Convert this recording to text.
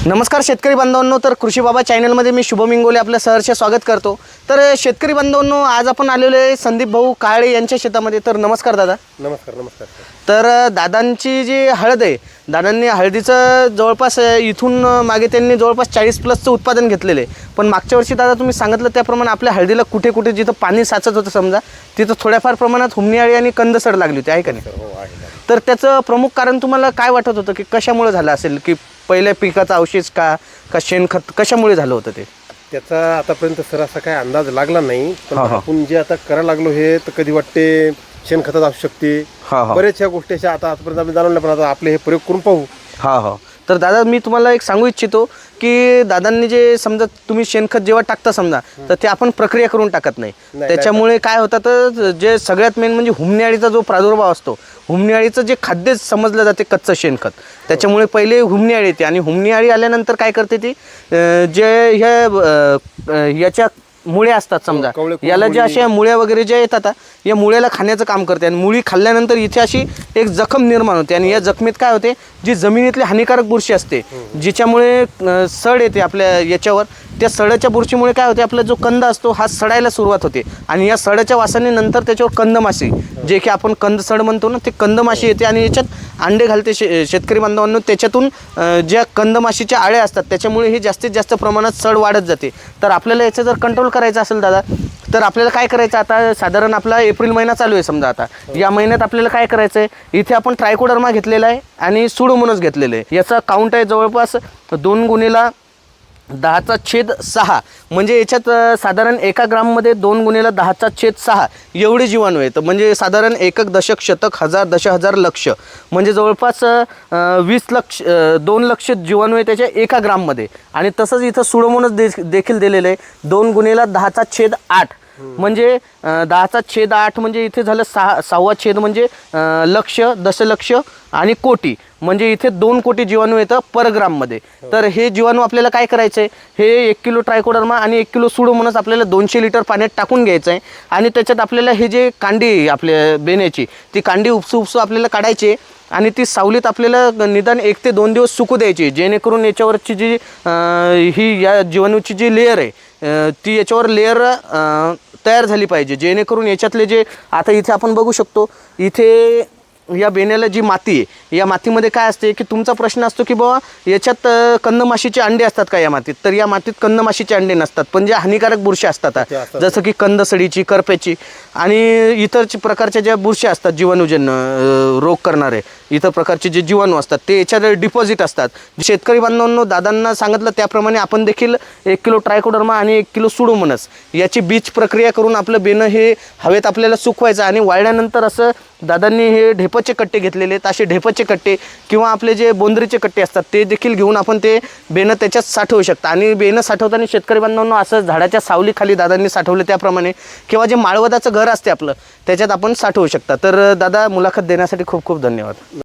नमस्कार शेतकरी बांधवांनो, तर कृषी बाबा चॅनलमध्ये मी शुभम इंगोले आपलं सहर्ष स्वागत करतो। तर शेतकरी बांधवांनो, आज आपण आलेलो आहे संदीप भाऊ काळे यांच्या शेतामध्ये। तर नमस्कार दादा। नमस्कार नमस्कार। तर दादांची जी हळद आहे, दादांनी हळदीचं जवळपास इथून मागे त्यांनी जवळपास 40+ उत्पादन घेतलेले आहे। पण मागच्या वर्षी दादा तुम्ही सांगितलं त्याप्रमाणे आपल्या हळदीला कुठे कुठे जिथं पाणी साचत होतं समजा, तिथं थोड्याफार प्रमाणात हुमणी आणि कंदसड लागली होती, आहे का नाही? हो आहे। तर त्याचं प्रमुख कारण तुम्हाला काय वाटत होतं की कशामुळे झालं असेल? की पहिल्या पिकाचा अवशेष का शेणखत कशामुळे झालं होतं ते? त्याचा आतापर्यंत सर असा काय अंदाज लागला नाही, पण आपण जे आता करायला लागलो हे तर कधी वाटते शेणखतात असू शकते, बरेच ह्या गोष्टी अशा आतापर्यंत आपण जाणून पण आता आपले हे प्रयोग करून पाहू। हा तर दादा मी तुम्हाला एक सांगू इच्छितो की दादांनी जे समजा तुम्ही शेणखत जेव्हा टाकता समजा, तर ते आपण प्रक्रिया करून टाकत नाही। त्याच्यामुळे काय होतं, तर जे सगळ्यात मेन म्हणजे हुमणी अळीचा जो प्रादुर्भाव असतो, हुमणी अळीचं जे खाद्य समजलं जाते कच्चं शेणखत, त्याच्यामुळे पहिले हुमणी अळी येते आणि हुमणी अळी आल्यानंतर काय करते ती, जे याच्या मुळ्या असतात समजा, याला जे अशा मुळ्या वगैरे ज्या येतात या मुळ्याला खाण्याचं काम करते आणि मुळी खाल्ल्यानंतर इथे अशी एक जखम निर्माण होते आणि या जखमेत काय होते, जी जमिनीतली हानिकारक बुरशी असते जिच्यामुळे सड येते आपल्या याच्यावर, त्या सडाच्या बुरशीमुळे काय होते, आपला जो कंद असतो हा सडायला सुरुवात होते आणि या सडाच्या वासाने नंतर त्याच्यावर कंदमाशी, जे की आपण कंदसड म्हणतो ना, ते कंदमाशी येते आणि याच्यात अंडे घालते शेतकरी बांधवांनो। त्याच्यातून ज्या कंदमाशीच्या आळ्या असतात त्याच्यामुळे ही जास्तीत जास्त प्रमाणात सड वाढत जाते। तर आपल्याला याचं जर कंट्रोल करायचं असेल दादा, तर आपल्याला काय करायचं, आता साधारण आपला एप्रिल महिना चालू आहे समजा, आता या महिन्यात आपल्याला काय करायचं आहे, इथे आपण ट्रायकोडर्मा घेतलेला आहे आणि सुडोमोनास घेतलेलं आहे। याचा काउंट आहे जवळपास 2×10⁶, म्हणजे याच्यात साधारण 1 ग्राममध्ये 2×10⁶ एवढे जीवाणू आहेत। म्हणजे साधारण 1 दशक शतक हजार दशहजार लक्ष, म्हणजे जवळपास 2 लक्ष जीवाणू आहे त्याच्या 1 ग्राममध्ये। आणि तसंच इथं सुडोमोनास देखील दिलेलं आहे 2×10⁸, म्हणजे 10⁸ म्हणजे इथे झालं 6 म्हणजे लक्ष, दशलक्ष आणि कोटी, म्हणजे इथे 2 कोटी जीवाणू येतं पर ग्राममध्ये। तर हे जीवाणू आपल्याला काय करायचं आहे, हे 1 किलो ट्रायकोडर्मा आणि 1 किलो सुडोमोनास आपल्याला 200 लिटर पाण्यात टाकून घ्यायचं आहे आणि त्याच्यात आपल्याला हे जे कांडी आपल्या बेण्याची, ती कांडी उपसू आपल्याला काढायची आणि ती सावलीत आपल्याला निदान 1 ते 2 दिवस सुकू द्यायची, जेणेकरून याच्यावरची जी ही या जीवाणूची जी लेअर आहे ती याच्यावर लेअर तयार झाली पाहिजे, जेणेकरून याच्यातले जे आता इथे आपण बघू शकतो, इथे या बेण्याला जी माती आहे, या मातीमध्ये काय असते की तुमचा प्रश्न असतो की बाबा याच्यात कंदमाशीचे अंडे असतात का या मातीत? तर या मातीत कंदमाशीचे अंडे नसतात, पण जे हानिकारक बुरशी असतात जसं की कंदसडीची, करप्याची आणि इतर प्रकारच्या ज्या बुरशी असतात जीवाणूजन्य रोग करणारे इतर प्रकारचे जे जीवाणू असतात ते याच्यात डिपॉझिट असतात। शेतकरी बांधवांनो, दादांना सांगितलं त्याप्रमाणे आपण देखील 1 किलो ट्रायकोडर्मा आणि 1 किलो सुडोमोनास याची बीज प्रक्रिया करून आपलं बेणं हे हवेत आपल्याला सुकवायचं आणि वाळल्यानंतर असं दादांनी हे ढेपाचे कट्टे घेतलेले आहेत। असे ढेपाचे कट्टे किंवा आपले जे बोंदरीचे कट्टे असतात ते देखील घेऊन आपण ते बेणं त्याच्यात साठवू शकता आणि बेणं साठवताना शेतकरी बांधवांनो असं झाडाच्या सावलीखाली दादांनी साठवले त्याप्रमाणे, किंवा जे माळवदाचं घर असते आपलं त्याच्यात आपण साठवू शकता। तर दादा, मुलाखत देण्यासाठी खूप खूप धन्यवाद।